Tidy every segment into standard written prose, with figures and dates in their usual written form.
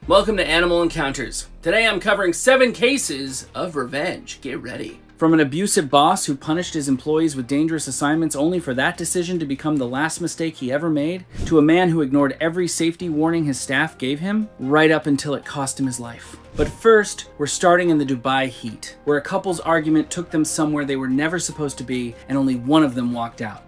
Welcome to Animal Encounters. Today I'm covering 7 cases of revenge. Get ready. From an abusive boss who punished his employees with dangerous assignments only for that decision to become the last mistake he ever made, to a man who ignored every safety warning his staff gave him, right up until it cost him his life. But first, we're starting in the Dubai heat, where a couple's argument took them somewhere they were never supposed to be, and only one of them walked out.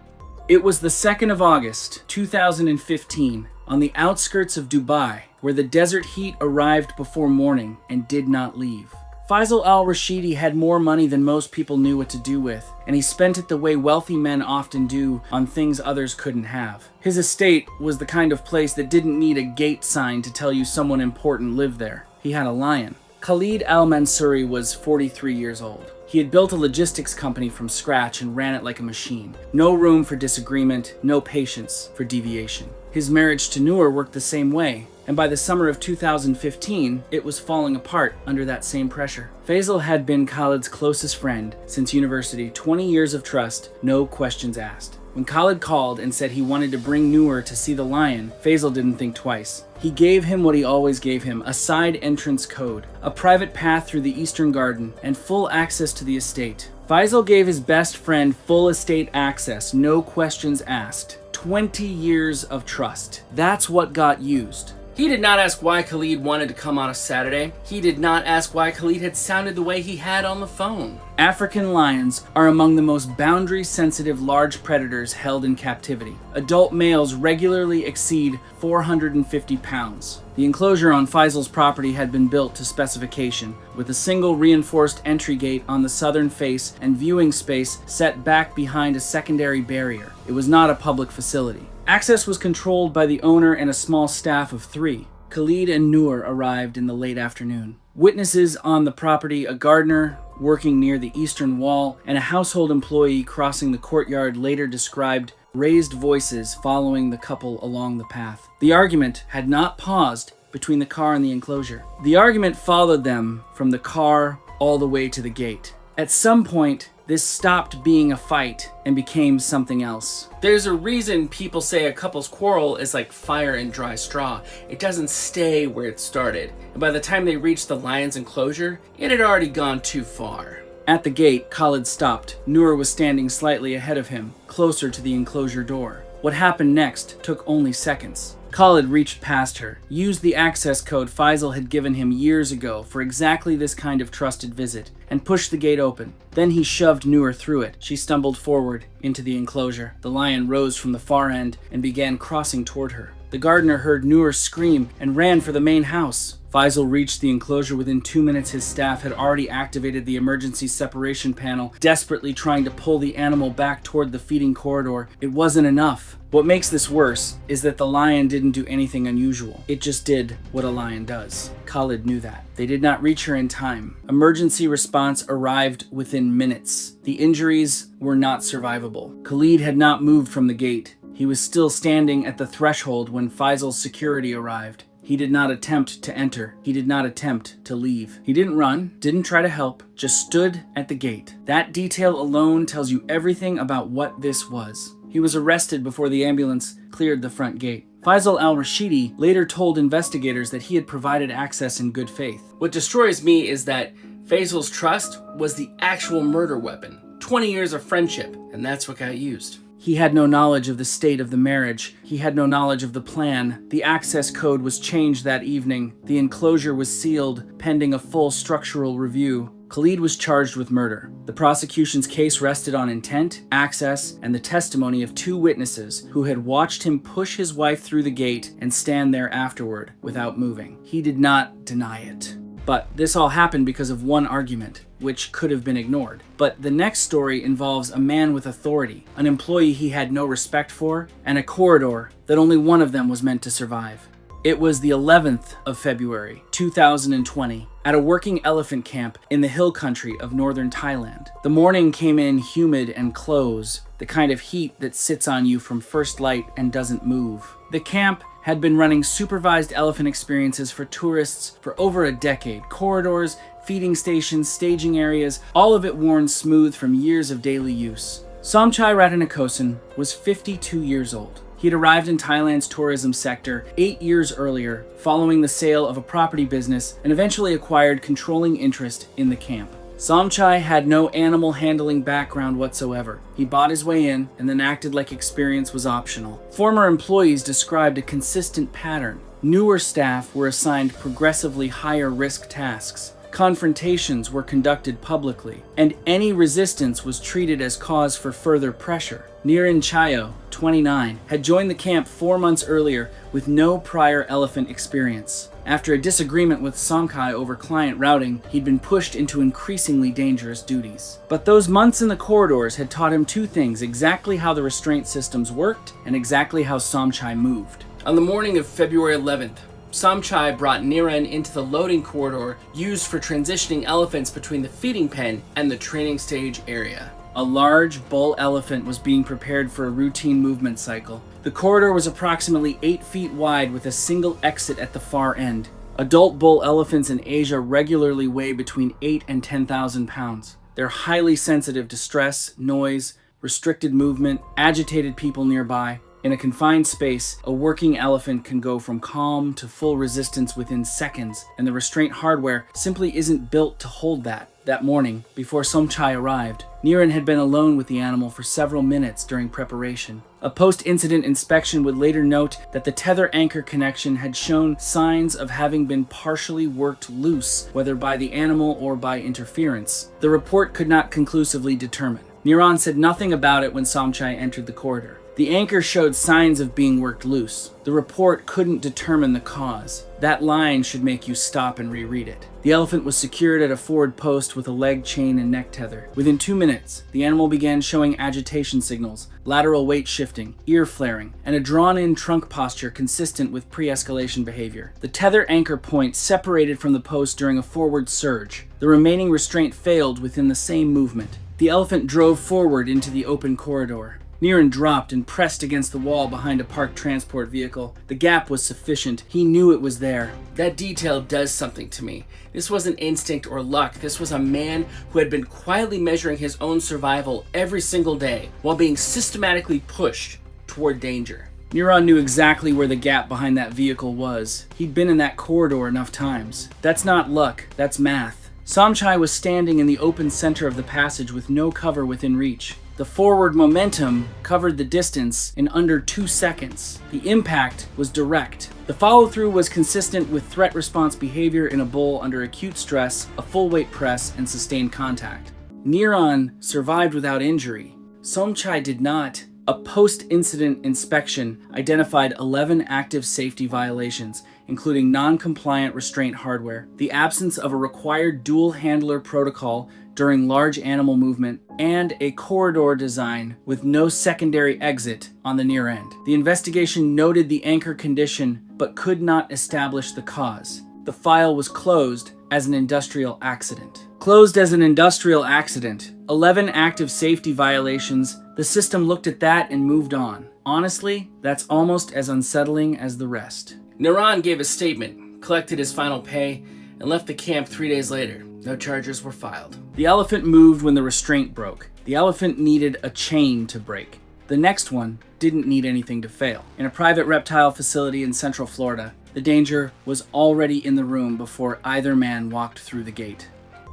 It was the 2nd of August, 2015, on the outskirts of Dubai, where the desert heat arrived before morning and did not leave. Faisal al-Rashidi had more money than most people knew what to do with, and he spent it the way wealthy men often do on things others couldn't have. His estate was the kind of place that didn't need a gate sign to tell you someone important lived there. He had a lion. Khalid al-Mansouri was 43 years old. He had built a logistics company from scratch and ran it like a machine. No room for disagreement, no patience for deviation. His marriage to Noor worked the same way, and by the summer of 2015, it was falling apart under that same pressure. Faisal had been Khalid's closest friend since university, 20 years of trust, no questions asked. When Khalid called and said he wanted to bring Noor to see the lion, Faisal didn't think twice. He gave him what he always gave him, a side entrance code, a private path through the eastern garden, and full access to the estate. Faisal gave his best friend full estate access, no questions asked. 20 years of trust. That's what got used. He did not ask why Khalid wanted to come on a Saturday. He did not ask why Khalid had sounded the way he had on the phone. African lions are among the most boundary-sensitive large predators held in captivity. Adult males regularly exceed 450 pounds. The enclosure on Faisal's property had been built to specification, with a single reinforced entry gate on the southern face and viewing space set back behind a secondary barrier. It was not a public facility. Access was controlled by the owner and a small staff of 3. Khalid and Noor arrived in the late afternoon. Witnesses on the property, a gardener working near the eastern wall, and a household employee crossing the courtyard later described raised voices following the couple along the path. The argument had not paused between the car and the enclosure. The argument followed them from the car all the way to the gate. At some point, this stopped being a fight and became something else. There's a reason people say a couple's quarrel is like fire and dry straw. It doesn't stay where it started. And by the time they reached the lion's enclosure, it had already gone too far. At the gate, Khalid stopped. Noor was standing slightly ahead of him, closer to the enclosure door. What happened next took only seconds. Khalid reached past her, used the access code Faisal had given him years ago for exactly this kind of trusted visit, and pushed the gate open. Then he shoved Noor through it. She stumbled forward into the enclosure. The lion rose from the far end and began crossing toward her. The gardener heard Noor scream and ran for the main house. Faisal reached the enclosure within 2 minutes. His staff had already activated the emergency separation panel, desperately trying to pull the animal back toward the feeding corridor. It wasn't enough. What makes this worse is that the lion didn't do anything unusual. It just did what a lion does. Khalid knew that. They did not reach her in time. Emergency response arrived within minutes. The injuries were not survivable. Khalid had not moved from the gate. He was still standing at the threshold when Faisal's security arrived. He did not attempt to enter. He did not attempt to leave. He didn't run, didn't try to help, just stood at the gate. That detail alone tells you everything about what this was. He was arrested before the ambulance cleared the front gate. Faisal al-Rashidi later told investigators that he had provided access in good faith. What destroys me is that Faisal's trust was the actual murder weapon. 20 years of friendship, and that's what got used. He had no knowledge of the state of the marriage. He had no knowledge of the plan. The access code was changed that evening. The enclosure was sealed, pending a full structural review. Khalid was charged with murder. The prosecution's case rested on intent, access, and the testimony of 2 witnesses who had watched him push his wife through the gate and stand there afterward without moving. He did not deny it. But this all happened because of one argument, which could have been ignored. But the next story involves a man with authority, an employee he had no respect for, and a corridor that only one of them was meant to survive. It was the 11th of February, 2020, at a working elephant camp in the hill country of northern Thailand. The morning came in humid and close, the kind of heat that sits on you from first light and doesn't move. The camp had been running supervised elephant experiences for tourists for over a decade. Corridors, feeding stations, staging areas, all of it worn smooth from years of daily use. Somchai Ratanakosin was 52 years old. He had arrived in Thailand's tourism sector 8 years earlier, following the sale of a property business, and eventually acquired controlling interest in the camp. Somchai had no animal handling background whatsoever. He bought his way in and then acted like experience was optional. Former employees described a consistent pattern. Newer staff were assigned progressively higher risk tasks. Confrontations were conducted publicly, and any resistance was treated as cause for further pressure. Niran Chayo, 29, had joined the camp 4 months earlier with no prior elephant experience. After a disagreement with Somchai over client routing, he'd been pushed into increasingly dangerous duties. But those months in the corridors had taught him two things: exactly how the restraint systems worked and exactly how Somchai moved. On the morning of February 11th, Somchai brought Niran into the loading corridor used for transitioning elephants between the feeding pen and the training stage area. A large bull elephant was being prepared for a routine movement cycle. The corridor was approximately 8 feet wide with a single exit at the far end. Adult bull elephants in Asia regularly weigh between 8 and 10,000 pounds. They're highly sensitive to stress, noise, restricted movement, agitated people nearby. In a confined space, a working elephant can go from calm to full resistance within seconds, and the restraint hardware simply isn't built to hold that. That morning, before Somchai arrived, Niran had been alone with the animal for several minutes during preparation. A post-incident inspection would later note that the tether anchor connection had shown signs of having been partially worked loose, whether by the animal or by interference. The report could not conclusively determine. Niran said nothing about it when Somchai entered the corridor. The anchor showed signs of being worked loose. The report couldn't determine the cause. That line should make you stop and reread it. The elephant was secured at a forward post with a leg chain and neck tether. Within 2 minutes, the animal began showing agitation signals, lateral weight shifting, ear flaring, and a drawn-in trunk posture consistent with pre-escalation behavior. The tether anchor point separated from the post during a forward surge. The remaining restraint failed within the same movement. The elephant drove forward into the open corridor. Niran dropped and pressed against the wall behind a parked transport vehicle. The gap was sufficient. He knew it was there. That detail does something to me. This wasn't instinct or luck. This was a man who had been quietly measuring his own survival every single day while being systematically pushed toward danger. Niran knew exactly where the gap behind that vehicle was. He'd been in that corridor enough times. That's not luck, that's math. Somchai was standing in the open center of the passage with no cover within reach. The forward momentum covered the distance in under 2 seconds. The impact was direct. The follow-through was consistent with threat response behavior in a bull under acute stress, a full weight press, and sustained contact. Niran survived without injury. Somchai did not. A post-incident inspection identified 11 active safety violations, including non-compliant restraint hardware, the absence of a required dual handler protocol during large animal movement, and a corridor design with no secondary exit on the near end. The investigation noted the anchor condition but could not establish the cause. The file was closed as an industrial accident. Closed as an industrial accident. 11 active safety violations. The system looked at that and moved on. Honestly, that's almost as unsettling as the rest. Niran gave a statement, collected his final pay, and left the camp 3 days later. No charges were filed. The elephant moved when the restraint broke. The elephant needed a chain to break. The next one didn't need anything to fail. In a private reptile facility in Central Florida, the danger was already in the room before either man walked through the gate.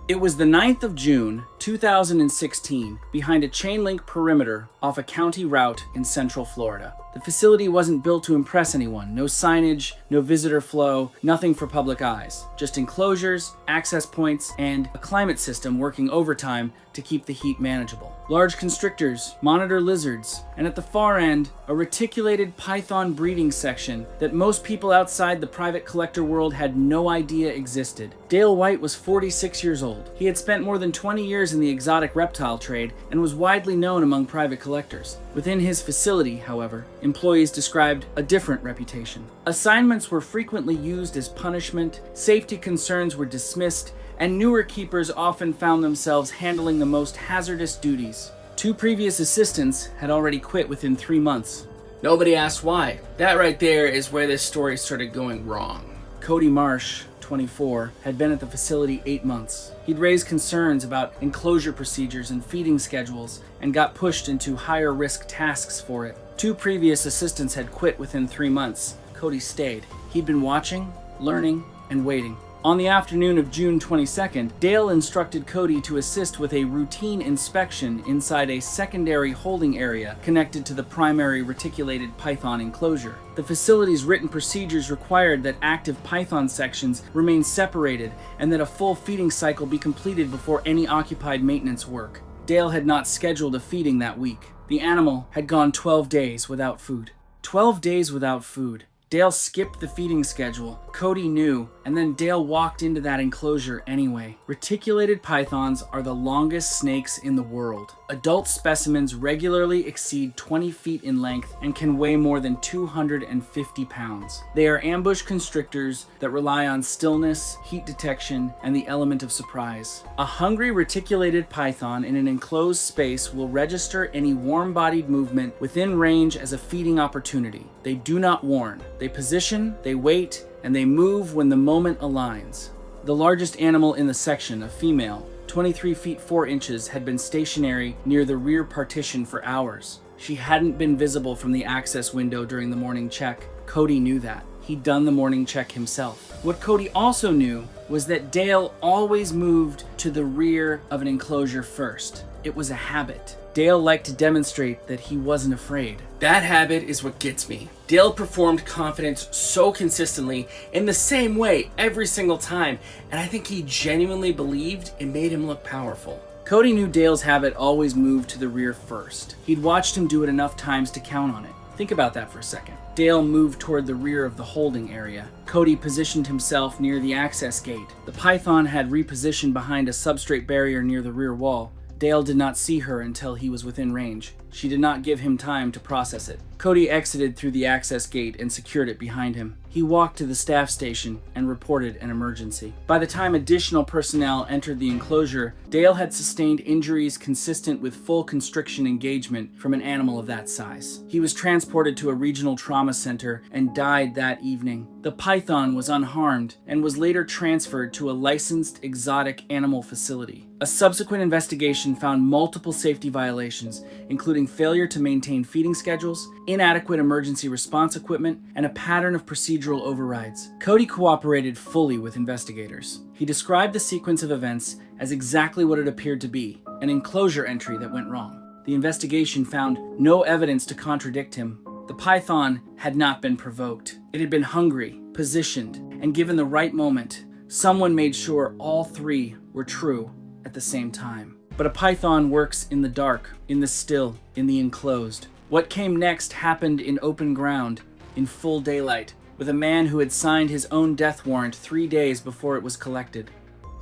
It was the 9th of June, 2016, behind a chain link perimeter off a county route in Central Florida. The facility wasn't built to impress anyone. No signage, no visitor flow, nothing for public eyes. Just enclosures, access points, and a climate system working overtime to keep the heat manageable. Large constrictors monitor lizards, and at the far end, a reticulated python breeding section that most people outside the private collector world had no idea existed. Dale White was 46 years old. He had spent more than 20 years in the exotic reptile trade and was widely known among private collectors. Within his facility, however, employees described a different reputation. Assignments were frequently used as punishment, safety concerns were dismissed, and newer keepers often found themselves handling the most hazardous duties. 2 previous assistants had already quit within 3 months. Nobody asked why. That right there is where this story started going wrong. Cody Marsh, 24, had been at the facility 8 months. He'd raised concerns about enclosure procedures and feeding schedules and got pushed into higher risk tasks for it. 2 previous assistants had quit within 3 months. Cody stayed. He'd been watching, learning, and waiting. On the afternoon of June 22nd, Dale instructed Cody to assist with a routine inspection inside a secondary holding area connected to the primary reticulated python enclosure. The facility's written procedures required that active python sections remain separated and that a full feeding cycle be completed before any occupied maintenance work. Dale had not scheduled a feeding that week. The animal had gone 12 days without food. 12 days without food. Dale skipped the feeding schedule. Cody knew, and then Dale walked into that enclosure anyway. Reticulated pythons are the longest snakes in the world. Adult specimens regularly exceed 20 feet in length and can weigh more than 250 pounds. They are ambush constrictors that rely on stillness, heat detection, and the element of surprise. A hungry reticulated python in an enclosed space will register any warm-bodied movement within range as a feeding opportunity. They do not warn. They position, they wait, and they move when the moment aligns. The largest animal in the section, a female, 23 feet 4 inches, had been stationary near the rear partition for hours. She hadn't been visible from the access window during the morning check. Cody knew that. He'd done the morning check himself. What Cody also knew was that Dale always moved to the rear of an enclosure first. It was a habit. Dale liked to demonstrate that he wasn't afraid. That habit is what gets me. Dale performed confidence so consistently in the same way every single time, and I think he genuinely believed it made him look powerful. Cody knew Dale's habit always moved to the rear first. He'd watched him do it enough times to count on it. Think about that for a second. Dale moved toward the rear of the holding area. Cody positioned himself near the access gate. The python had repositioned behind a substrate barrier near the rear wall. Dale did not see her until he was within range. She did not give him time to process it. Cody exited through the access gate and secured it behind him. He walked to the staff station and reported an emergency. By the time additional personnel entered the enclosure, Dale had sustained injuries consistent with full constriction engagement from an animal of that size. He was transported to a regional trauma center and died that evening. The python was unharmed and was later transferred to a licensed exotic animal facility. A subsequent investigation found multiple safety violations, including failure to maintain feeding schedules, inadequate emergency response equipment, and a pattern of procedural overrides. Cody cooperated fully with investigators. He described the sequence of events as exactly what it appeared to be, an enclosure entry that went wrong. The investigation found no evidence to contradict him. The python had not been provoked. It had been hungry, positioned, and given the right moment, someone made sure all three were true at the same time. But a python works in the dark, in the still, in the enclosed. What came next happened in open ground, in full daylight, with a man who had signed his own death warrant 3 days before it was collected.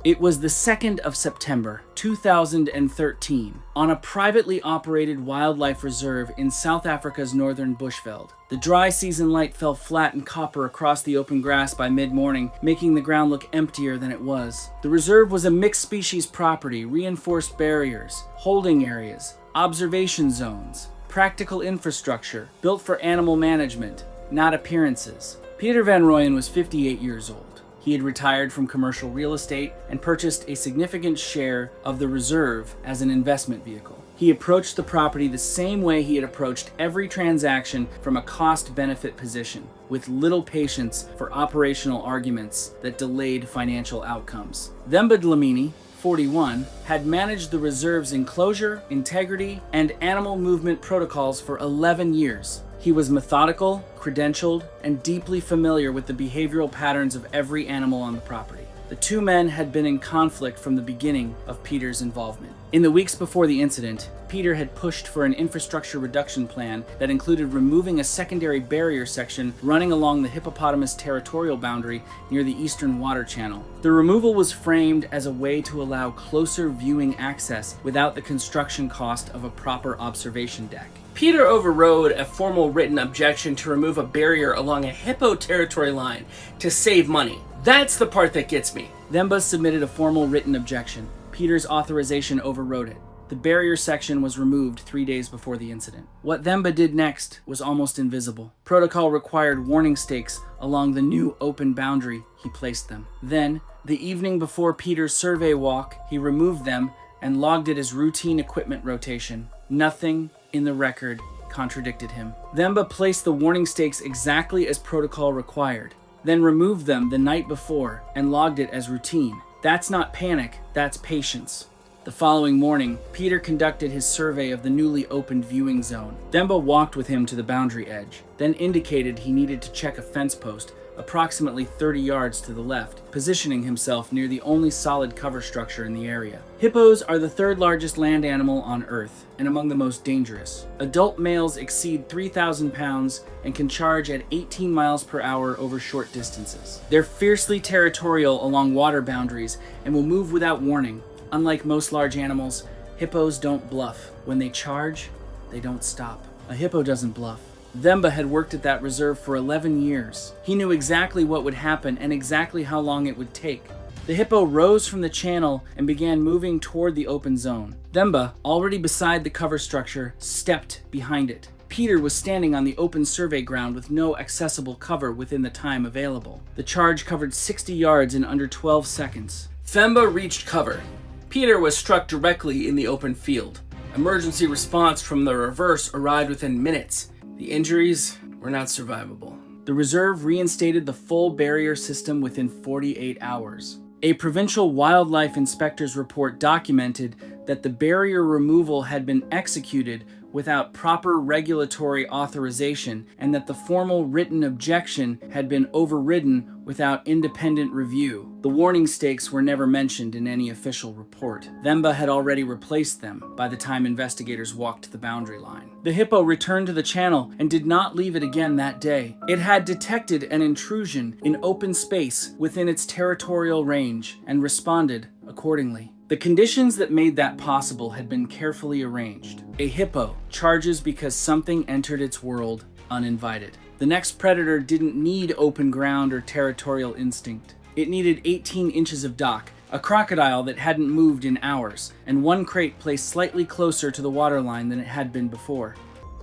It was the 2nd of September, 2013, on a privately operated wildlife reserve in South Africa's northern bushveld. The dry season light fell flat and copper across the open grass by mid-morning, making the ground look emptier than it was. The reserve was a mixed species property, reinforced barriers, holding areas, observation zones, practical infrastructure, built for animal management, not appearances. Peter Van Rooyen was 58 years old. He had retired from commercial real estate and purchased a significant share of the reserve as an investment vehicle. He approached the property the same way he had approached every transaction from a cost-benefit position, with little patience for operational arguments that delayed financial outcomes. Themba Dlamini, 41, had managed the reserve's enclosure, integrity, and animal movement protocols for 11 years. He was methodical, credentialed, and deeply familiar with the behavioral patterns of every animal on the property. The two men had been in conflict from the beginning of Peter's involvement. In the weeks before the incident, Peter had pushed for an infrastructure reduction plan that included removing a secondary barrier section running along the hippopotamus territorial boundary near the eastern water channel. The removal was framed as a way to allow closer viewing access without the construction cost of a proper observation deck. Peter overrode a formal written objection to remove a barrier along a hippo territory line to save money. That's the part that gets me. Themba submitted a formal written objection. Peter's authorization overrode it. The barrier section was removed 3 days before the incident. What Themba did next was almost invisible. Protocol required warning stakes along the new open boundary. He placed them. Then, the evening before Peter's survey walk, he removed them and logged it as routine equipment rotation. Nothing in the record contradicted him. Themba placed the warning stakes exactly as protocol required, then removed them the night before and logged it as routine. That's not panic, that's patience. The following morning, Peter conducted his survey of the newly opened viewing zone. Themba walked with him to the boundary edge, then indicated he needed to check a fence post approximately 30 yards to the left, positioning himself near the only solid cover structure in the area. Hippos are the third largest land animal on Earth and among the most dangerous. Adult males exceed 3,000 pounds and can charge at 18 miles per hour over short distances. They're fiercely territorial along water boundaries and will move without warning. Unlike most large animals, hippos don't bluff. When they charge, they don't stop. A hippo doesn't bluff. Themba had worked at that reserve for 11 years. He knew exactly what would happen and exactly how long it would take. The hippo rose from the channel and began moving toward the open zone. Themba, already beside the cover structure, stepped behind it. Peter was standing on the open survey ground with no accessible cover within the time available. The charge covered 60 yards in under 12 seconds. Themba reached cover. Peter was struck directly in the open field. Emergency response from the reverse arrived within minutes. The injuries were not survivable. The reserve reinstated the full barrier system within 48 hours. A provincial wildlife inspector's report documented that the barrier removal had been executed without proper regulatory authorization and that the formal written objection had been overridden without independent review. The warning stakes were never mentioned in any official report. Themba had already replaced them by the time investigators walked the boundary line. The hippo returned to the channel and did not leave it again that day. It had detected an intrusion in open space within its territorial range and responded accordingly. The conditions that made that possible had been carefully arranged. A hippo charges because something entered its world uninvited. The next predator didn't need open ground or territorial instinct. It needed 18 inches of dock, a crocodile that hadn't moved in hours, and one crate placed slightly closer to the waterline than it had been before.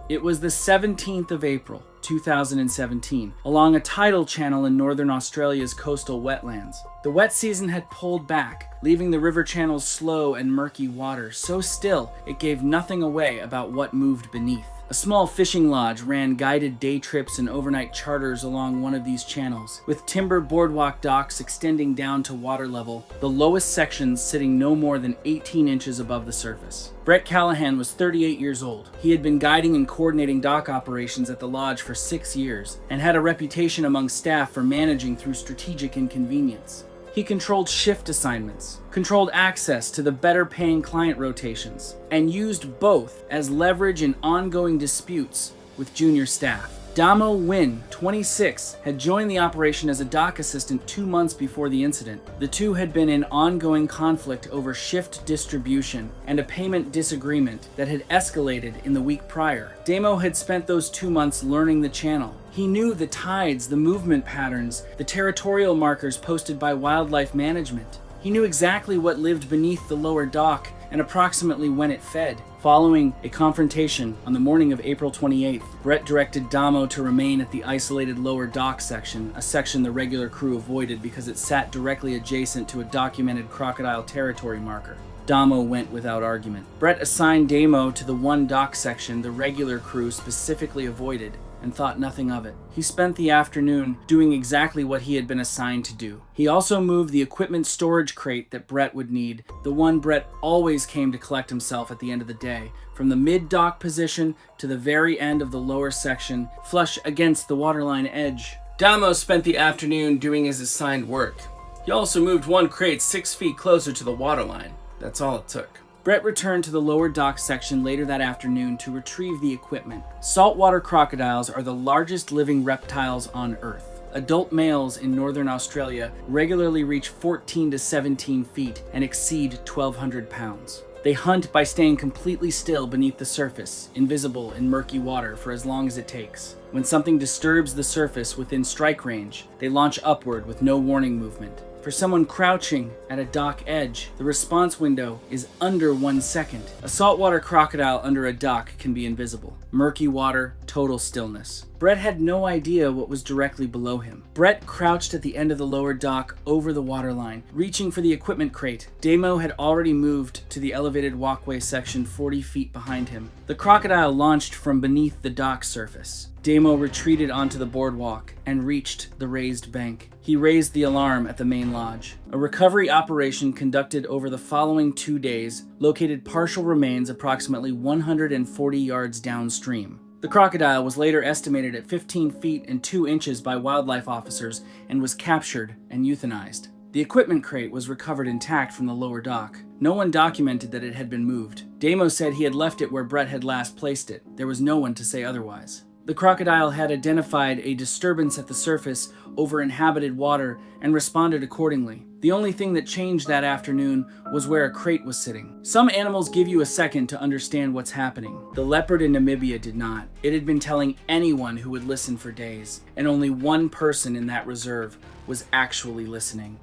It was the 17th of April, 2017, along a tidal channel in northern Australia's coastal wetlands. The wet season had pulled back, leaving the river channel's slow and murky water so still it gave nothing away about what moved beneath. A small fishing lodge ran guided day trips and overnight charters along one of these channels, with timber boardwalk docks extending down to water level, the lowest sections sitting no more than 18 inches above the surface. Brett Callahan was 38 years old. He had been guiding and coordinating dock operations at the lodge for 6 years, and had a reputation among staff for managing through strategic inconvenience. He controlled shift assignments, controlled access to the better-paying client rotations, and used both as leverage in ongoing disputes with junior staff. Damo Wynn, 26, had joined the operation as a dock assistant 2 months before the incident. The two had been in ongoing conflict over shift distribution and a payment disagreement that had escalated in the week prior. Damo had spent those 2 months learning the channel. He knew the tides, the movement patterns, the territorial markers posted by wildlife management. He knew exactly what lived beneath the lower dock and approximately when it fed. Following a confrontation on the morning of April 28th, Brett directed Damo to remain at the isolated lower dock section, a section the regular crew avoided because it sat directly adjacent to a documented crocodile territory marker. Damo went without argument. Brett assigned Damo to the one dock section the regular crew specifically avoided, and thought nothing of it. He spent the afternoon doing exactly what he had been assigned to do. He also moved the equipment storage crate that Brett would need, the one Brett always came to collect himself at the end of the day, from the mid-dock position to the very end of the lower section, flush against the waterline edge. Damo spent the afternoon doing his assigned work. He also moved one crate 6 feet closer to the waterline. That's all it took. Brett returned to the lower dock section later that afternoon to retrieve the equipment. Saltwater crocodiles are the largest living reptiles on Earth. Adult males in northern Australia regularly reach 14 to 17 feet and exceed 1,200 pounds. They hunt by staying completely still beneath the surface, invisible in murky water for as long as it takes. When something disturbs the surface within strike range, they launch upward with no warning movement. For someone crouching at a dock edge, the response window is under 1 second. A saltwater crocodile under a dock can be invisible. Murky water, total stillness. Brett had no idea what was directly below him. Brett crouched at the end of the lower dock over the waterline, reaching for the equipment crate. Damo had already moved to the elevated walkway section 40 feet behind him. The crocodile launched from beneath the dock surface. Damo retreated onto the boardwalk and reached the raised bank. He raised the alarm at the main lodge. A recovery operation conducted over the following 2 days located partial remains approximately 140 yards downstream. The crocodile was later estimated at 15 feet and 2 inches by wildlife officers and was captured and euthanized. The equipment crate was recovered intact from the lower dock. No one documented that it had been moved. Damo said he had left it where Brett had last placed it. There was no one to say otherwise. The crocodile had identified a disturbance at the surface over inhabited water and responded accordingly. The only thing that changed that afternoon was where a crate was sitting. Some animals give you a second to understand what's happening. The leopard in Namibia did not. It had been telling anyone who would listen for days, and only one person in that reserve was actually listening.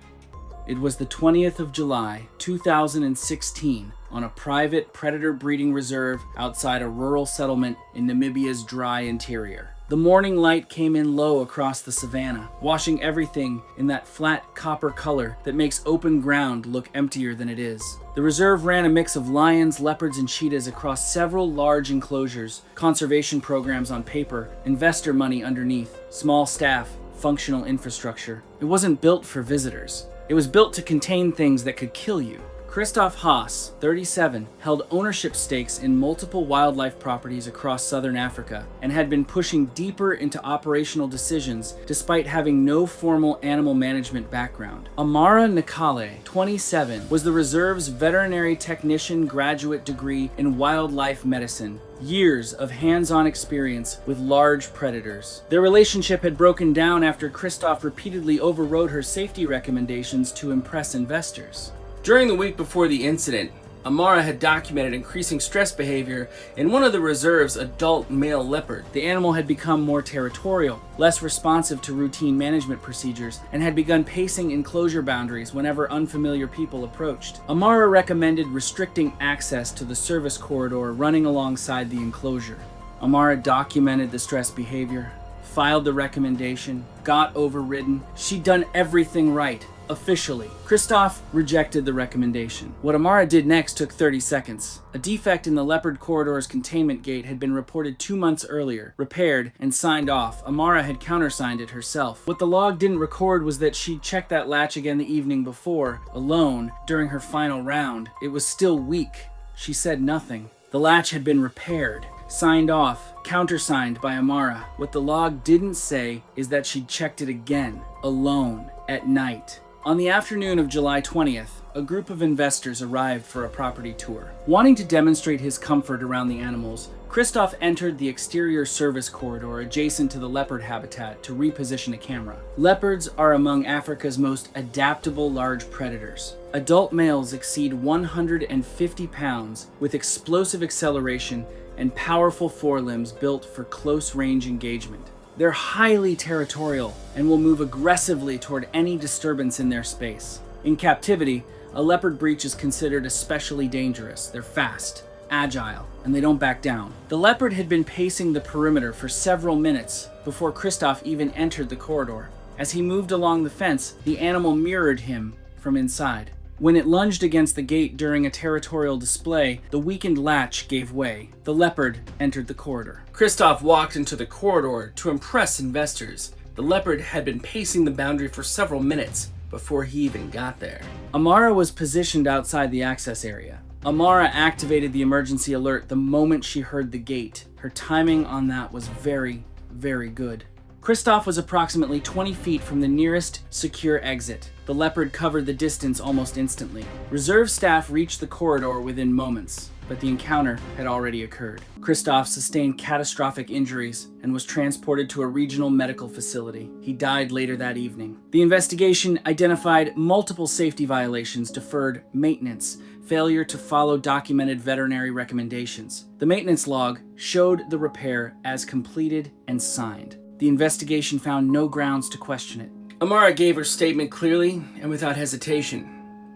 It was the 20th of July, 2016, on a private predator breeding reserve outside a rural settlement in Namibia's dry interior. The morning light came in low across the savanna, washing everything in that flat copper color that makes open ground look emptier than it is. The reserve ran a mix of lions, leopards, and cheetahs across several large enclosures, conservation programs on paper, investor money underneath, small staff, functional infrastructure. It wasn't built for visitors. It was built to contain things that could kill you. Christoph Haas, 37, held ownership stakes in multiple wildlife properties across southern Africa and had been pushing deeper into operational decisions despite having no formal animal management background. Amara Nakale, 27, was the reserve's veterinary technician graduate degree in wildlife medicine. Years of hands-on experience with large predators. Their relationship had broken down after Christoph repeatedly overrode her safety recommendations to impress investors. During the week before the incident, Amara had documented increasing stress behavior in one of the reserve's adult male leopard. The animal had become more territorial, less responsive to routine management procedures, and had begun pacing enclosure boundaries whenever unfamiliar people approached. Amara recommended restricting access to the service corridor running alongside the enclosure. Amara documented the stress behavior, filed the recommendation, got overridden. She'd done everything right. Officially. Christoph rejected the recommendation. What Amara did next took 30 seconds. A defect in the leopard corridor's containment gate had been reported 2 months earlier, repaired, and signed off. Amara had countersigned it herself. What the log didn't record was that she'd checked that latch again the evening before, alone, during her final round. It was still weak. She said nothing. The latch had been repaired, signed off, countersigned by Amara. What the log didn't say is that she'd checked it again, alone, at night. On the afternoon of July 20th, a group of investors arrived for a property tour. Wanting to demonstrate his comfort around the animals, Christoph entered the exterior service corridor adjacent to the leopard habitat to reposition a camera. Leopards are among Africa's most adaptable large predators. Adult males exceed 150 pounds with explosive acceleration and powerful forelimbs built for close-range engagement. They're highly territorial and will move aggressively toward any disturbance in their space. In captivity, a leopard breach is considered especially dangerous. They're fast, agile, and they don't back down. The leopard had been pacing the perimeter for several minutes before Christoph even entered the corridor. As he moved along the fence, the animal mirrored him from inside. When it lunged against the gate during a territorial display, the weakened latch gave way. The leopard entered the corridor. Christoph walked into the corridor to impress investors. The leopard had been pacing the boundary for several minutes before he even got there. Amara was positioned outside the access area. Amara activated the emergency alert the moment she heard the gate. Her timing on that was very, very good. Christoph was approximately 20 feet from the nearest secure exit. The leopard covered the distance almost instantly. Reserve staff reached the corridor within moments, but the encounter had already occurred. Christoph sustained catastrophic injuries and was transported to a regional medical facility. He died later that evening. The investigation identified multiple safety violations, deferred maintenance, failure to follow documented veterinary recommendations. The maintenance log showed the repair as completed and signed. The investigation found no grounds to question it. Amara gave her statement clearly and without hesitation.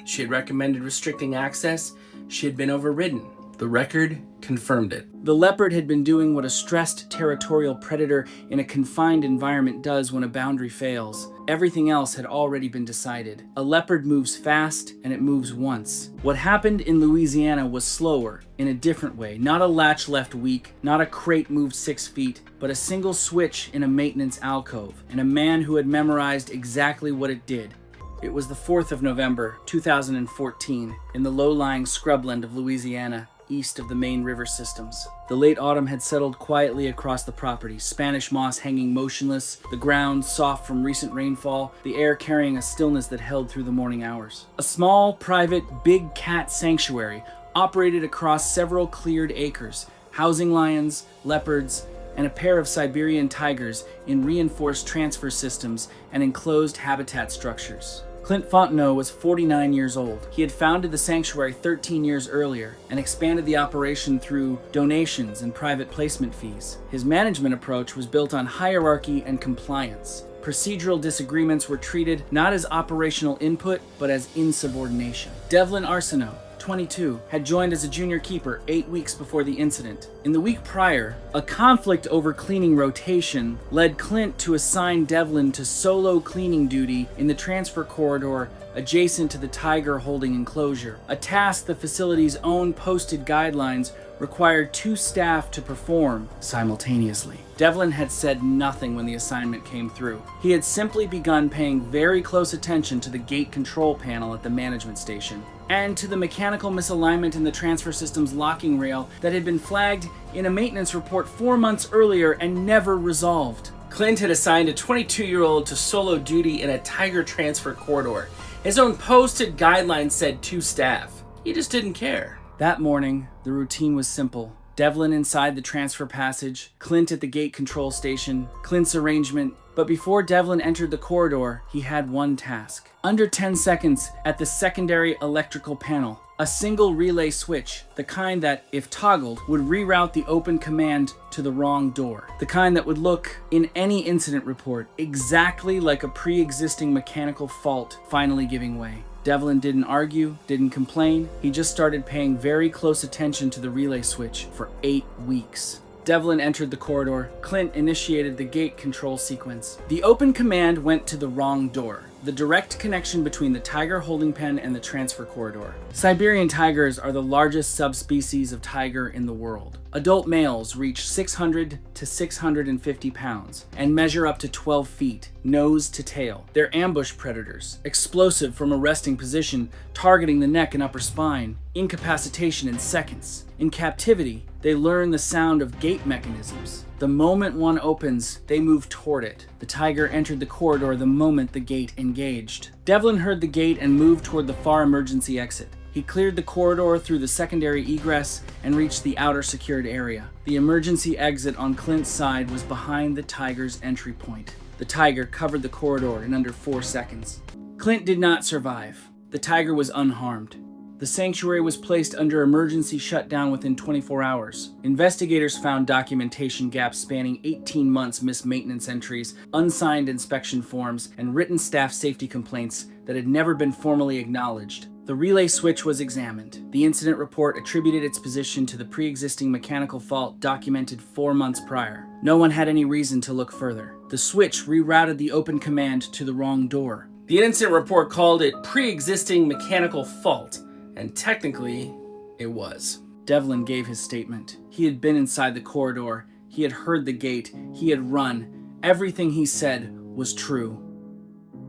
She had recommended restricting access. She had been overridden. The record confirmed it. The leopard had been doing what a stressed territorial predator in a confined environment does when a boundary fails. Everything else had already been decided. A leopard moves fast, and it moves once. What happened in Louisiana was slower, in a different way. Not a latch left weak, not a crate moved 6 feet, but a single switch in a maintenance alcove, and a man who had memorized exactly what it did. It was the 4th of November, 2014, in the low-lying scrubland of Louisiana, east of the main river systems. The late autumn had settled quietly across the property, Spanish moss hanging motionless, the ground soft from recent rainfall, the air carrying a stillness that held through the morning hours. A small, private, big cat sanctuary operated across several cleared acres, housing lions, leopards, and a pair of Siberian tigers in reinforced transfer systems and enclosed habitat structures. Clint Fontenot was 49 years old. He had founded the sanctuary 13 years earlier and expanded the operation through donations and private placement fees. His management approach was built on hierarchy and compliance. Procedural disagreements were treated not as operational input, but as insubordination. Devlin Arsenault, 22, had joined as a junior keeper 8 weeks before the incident. In the week prior, a conflict over cleaning rotation led Clint to assign Devlin to solo cleaning duty in the transfer corridor adjacent to the tiger holding enclosure, a task the facility's own posted guidelines required 2 staff to perform simultaneously. Devlin had said nothing when the assignment came through. He had simply begun paying very close attention to the gate control panel at the management station, and to the mechanical misalignment in the transfer system's locking rail that had been flagged in a maintenance report 4 months earlier and never resolved. Clint had assigned a 22-year-old to solo duty in a tiger transfer corridor. His own posted guidelines said 2 staff. He just didn't care. That morning, the routine was simple. Devlin inside the transfer passage, Clint at the gate control station, Clint's arrangement. But before Devlin entered the corridor, he had one task. Under 10 seconds at the secondary electrical panel, a single relay switch, the kind that, if toggled, would reroute the open command to the wrong door. The kind that would look, in any incident report, exactly like a pre-existing mechanical fault finally giving way. Devlin didn't argue, didn't complain. He just started paying very close attention to the relay switch for 8 weeks. Devlin entered the corridor. Clint initiated the gate control sequence. The open command went to the wrong door, the direct connection between the tiger holding pen and the transfer corridor. Siberian tigers are the largest subspecies of tiger in the world. Adult males reach 600 to 650 pounds and measure up to 12 feet, nose to tail. They're ambush predators, explosive from a resting position, targeting the neck and upper spine, incapacitation in seconds. In captivity, they learn the sound of gate mechanisms. The moment one opens, they move toward it. The tiger entered the corridor the moment the gate engaged. Devlin heard the gate and moved toward the far emergency exit. He cleared the corridor through the secondary egress and reached the outer secured area. The emergency exit on Clint's side was behind the tiger's entry point. The tiger covered the corridor in under 4 seconds. Clint did not survive. The tiger was unharmed. The sanctuary was placed under emergency shutdown within 24 hours. Investigators found documentation gaps spanning 18 months, missed maintenance entries, unsigned inspection forms, and written staff safety complaints that had never been formally acknowledged. The relay switch was examined. The incident report attributed its position to the pre-existing mechanical fault documented 4 months prior. No one had any reason to look further. The switch rerouted the open command to the wrong door. The incident report called it pre-existing mechanical fault, and technically, it was. Devlin gave his statement. He had been inside the corridor. He had heard the gate. He had run. Everything he said was true.